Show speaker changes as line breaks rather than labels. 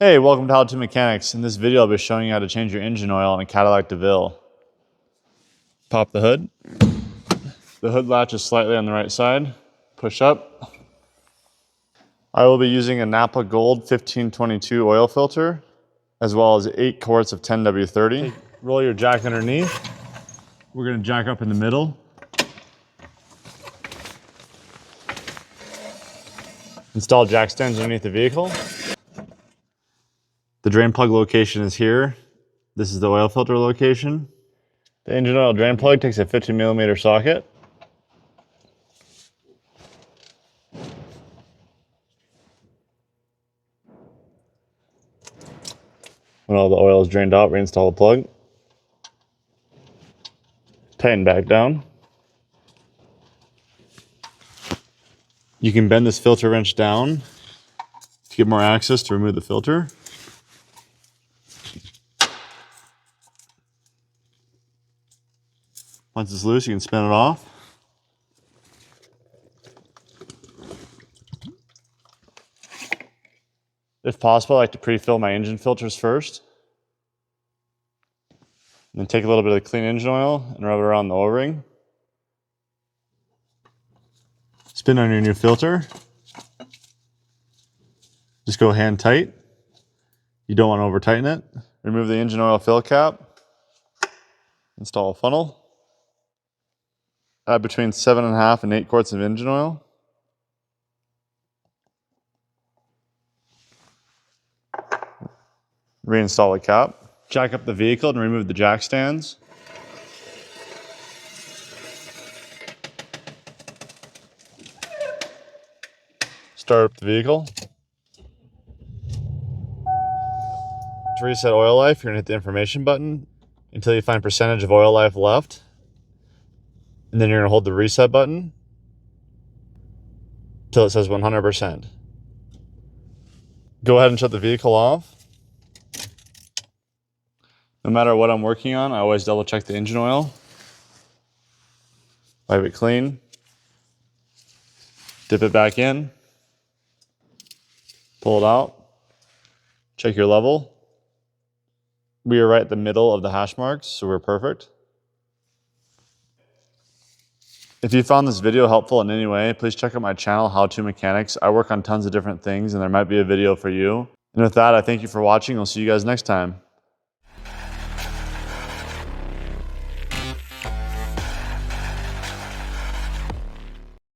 Hey, welcome to How2Mechanics. In this video, I'll be showing you how to change your engine oil on a Cadillac DeVille. Pop the hood. The hood latch is slightly on the right side. Push up. I will be using a Napa Gold 1522 oil filter, as well as 8 quarts of 10W30. Roll your jack underneath. We're going to jack up in the middle. Install jack stands underneath the vehicle. The drain plug location is here. This is the oil filter location. The engine oil drain plug takes a 50mm socket. When all the oil is drained out, reinstall the plug. Tighten back down. You can bend this filter wrench down to get more access to remove the filter. Once it's loose, you can spin it off. If possible, I like to pre-fill my engine filters first. And then take a little bit of the clean engine oil and rub it around the O-ring. Spin on your new filter. Just go hand tight. You don't want to over tighten it. Remove the engine oil fill cap. Install a funnel. Add between 7.5 and 8 quarts of engine oil. Reinstall the cap. Jack up the vehicle and remove the jack stands. Start up the vehicle. To reset oil life, you're going to hit the information button until you find percentage of oil life left. And then you're going to hold the reset button until it says 100%. Go ahead and shut the vehicle off. No matter what I'm working on, I always double check the engine oil. Wipe it clean. Dip it back in. Pull it out. Check your level. We are right at the middle of the hash marks, so we're perfect. If you found this video helpful in any way, please check out my channel, How2Mechanics. I work on tons of different things, and there might be a video for you. And with that, I thank you for watching. I'll see you guys next time.